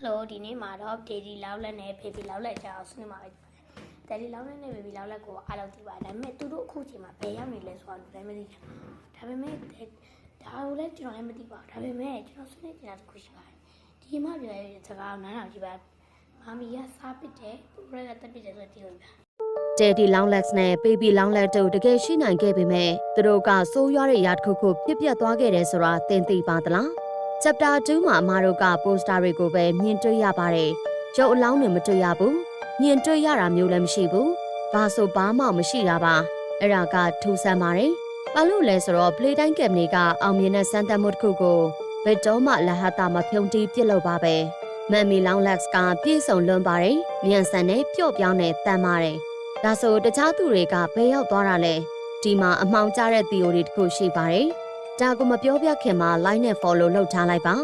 Hello ဒီနေ့မှာတော့ Daddy လောက်လက်နဲ့ Baby လောက်လက်ကြောင်းဆွေးနွေးမှာပဲ။ Daddy လောက်လက်နဲ့ Baby လောက်လက်ကိုအားလုံးသိပါဒါပေမဲ့သူတို့အခုချိန်မှာဘယ်ရောက်နေလဲဆိုတာလည်းမသိဘူး။ဒါပေမဲ့ဒါကိုလည်းကျွန်တော်လည်းမသိပါဘူး။ဒါပေမဲ့ကျွန်တော်ဆွေးနွေးကြတာတစ်ခုရှိပါတယ်။ဒီမှာပြောရတဲ့စကားကိုနားထောင်ကြည့်ပါ။မမီကစားပစ်တယ်သူတို့ကတက်ပစ်တယ်ဆိုတော့ဒီလိုပါ။ Daddy Long Legs နဲ့ Baby Long Legs တို့တကယ်ရှိနိုင်ခဲ့ပေမဲ့သူတို့ကစိုးရွားတဲ့အရာတစ်ခုခုဖြစ်ပျက်သွားခဲ့တယ်ဆိုတာသင်သိပါသလား။ Chapter 2မှာအမတို့က poster တွေကိုပဲမြင်တွေ့ရပါတယ်။ရုပ်အလောင်းတွေမတွေ့ရဘူး။မြင်တွေ့ရတာမျိုးလည်းမရှိဘူး။ဘာဆိုဘာမှမရှိတာပါ။အဲ့ဒါကထူးဆန်းပါတယ်။ဘာလို့လဲဆိုတော့ Playtime Company ကအောင်မြင်တဲ့စမ်းသပ်မှုတစ်ခုကိုဘယ်တော့မှလဟတာမဖြုံတီးပြစ်လို့ပါပဲ။ Mommy Long Legs ကပြေဆုံးလွန်ပါတယ်။မြန်ဆန်နဲ့ပျော့ပြောင်းနဲ့တန်ပါတယ်။ဒါဆိုတခြားသူတွေကဘယ်ရောက်သွားတာလဲ။ဒီမှာအမှောင်ကျတဲ့ theory တစ်ခုရှိပါတယ်။ဒါကိုမပြောပြခင်မှာ like နဲ့ follow လုပ်ထားလိုက်ပါ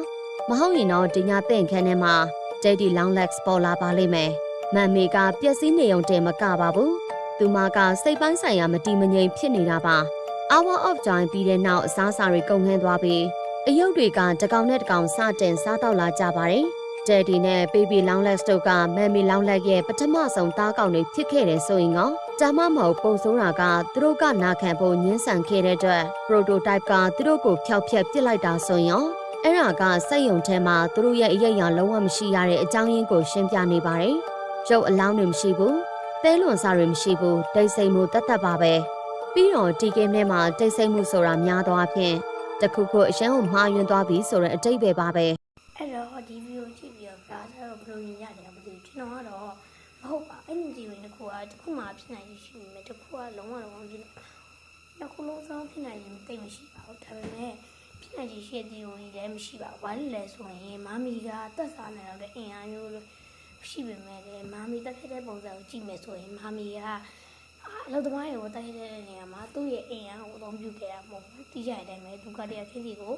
မဟုတ်ရင်တော့ဒီညသင်ခန်းထဲမှာ Daddy Long Legs ပေါ်လာပါလိမ့်မယ်မမ်မီကပျက်စီးနေုံတင်မကပါဘူးသူမကစိတ်ပိုင်းဆိုင်ရာမတည်မငြိမ်ဖြစ်နေတာပါ Hour of Joy ပြီးတဲ့နောက်အစားအစာတွေကုန်ခန်းသွားပြီးအယုတ်တွေကတကောင်နဲ့တကောင်စတင်စားတော့လာကြပါတယ် Daddy နဲ့ Baby Long Legs တို့ကမမ်မီ Long Legs ရဲ့ပထမဆုံးသားကောင်တွေဖြစ်ခဲ့တယ်ဆိုရင်ကောဒါမှမဟုတ်ပုံစိုးတာကသူတို့ကနာခံဖို့ညှင်းဆန်ခဲ့တဲ့အတွက် prototype ကသူတို့ကိုဖျောက်ဖျက်ပစ်လိုက်တာဆိုရင်ရောအဲ့ဒါကစက်ယုံထဲမှာသူတို့ရဲ့အရေးအရာလုံးဝမရှိရတဲ့အကြောင်းရင်းကိုရှင်းပြနေပါတယ်။ရုပ်အလောင်းတွေမရှိဘူး။သဲလွန်စားတွေမရှိဘူး။တိတ်ဆိတ်မှုတတ်ပါပဲ။ပြီးတော့ဒီဂိမ်းထဲမှာတိတ်ဆိတ်မှုဆိုတာများသွားဖြင့်တခုခုအရန်ကိုမှားယွင်းသွားပြီဆိုတဲ့အတိတ်ပဲပါပဲ။အဲ့တော့ဒီဗီဒီယိုကြည့်ပြီးတော့ဒါဆိုတော့ဘယ်လိုမြင်ရတယ်မသိဘူးကျွန်တော်ကတော့မဟုတ်ပါအဲ့ဒီဒီဝင်တစ်ခုကတစ်ခုမှဖြစ်နိုင်ရှိနေတယ်တစ်ခုကလုံးဝဖြစ်နေတစ်ခုလုံးဆောင်ဖြစ်နိုင်ရင်တိတ်မရှိပါဘူးဒါပေမဲ့ဖြစ်နိုင်ရှိတဲ့ဒီဝင်လည်းမရှိပါဘူးဘာလို့လဲဆိုရင်မမီကတက်စားနေတော့တဲ့အင်အားမျိုးရှိပေမဲ့လည်းမမီတက်ခဲ့တဲ့ပုံစံကိုကြည့်မယ်ဆိုရင်မမီကအလုပ်သမားတွေကိုတက်ခဲ့တဲ့နေရာမှာသူ့ရဲ့အင်အားကိုအသုံးပြုခဲ့တာမဟုတ်ဘူးတီးကြတဲ့အတိုင်းပဲသူကတည်းကခင်းစီကို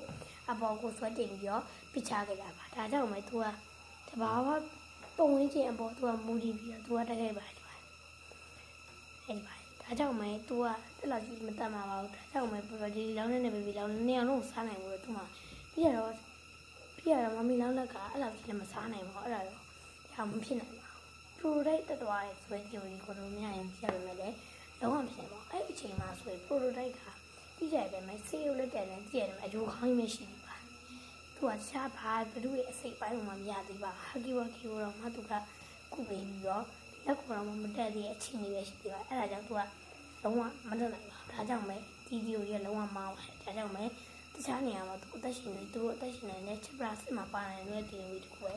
အပေါ်ကိုဆွဲတင်ပြီးတော့ပြချခဲ့တာပါဒါကြောင့်ပဲသူကတဘာဝပုံရင်းချင်းအပေါ်သူကမူတည်ပြီးတော့သူကတက်ခဲ့ပါတယ်အဲ့ဒီပါဒါကြောင့်မဲ तू ကတက်လာကြည့်မတက်မှာပါဘူးဒါကြောင့်မဲဒီလောင်းနဲ့ baby လောင်းနေအောင်လို့စားနိုင်ဘူးလို့ तू မှပြီးရတော့မမီလောင်းလက်ကအဲ့လောက်ကြီးလည်းမစားနိုင်ဘူးအဲ့ဒါတော့ဒါမဖြစ်နိုင်ပါဘူး prototype တက်သွားရဲ့ဆိုတဲ့ theory ကိုတော့မရရင်ပြရမယ်လေလုံးဝမဖြစ်နိုင်ပါဘူးအဲ့ဒီအချိန်မှာဆိုရင် prototype ကပြီးကြတယ်မဲဆေးရုပ်လက်တယ်နဲ့ကြည့်ရတယ်အယိုခေါင်းမရှိဘူးပါ तू ကရှားပါဘလူရဲ့အစိတ်ပိုင်းမှမရသေးပါဟာကီဝါကီဝတော့မှ तू ကခုပေးပြီးတော့လက်ခေါ်တော့မတက်သေးတဲ့အချိန်လေးပဲရှိသေးပါအဲ့ဒါကြောင့် तू ကလုံးဝမတက်နိုင်ပါဘူးဒါကြောင့်ပဲဒီဗီဒီယိုကြီးလုံးဝမောင်းပါတယ်ဒါကြောင့်ပဲတခြားနေရာမှာ तू အသက်ရှင်နေသူတို့အသက်ရှင်နေတဲ့ chapter 6မှာပါနေတဲ့ theory တခုပဲ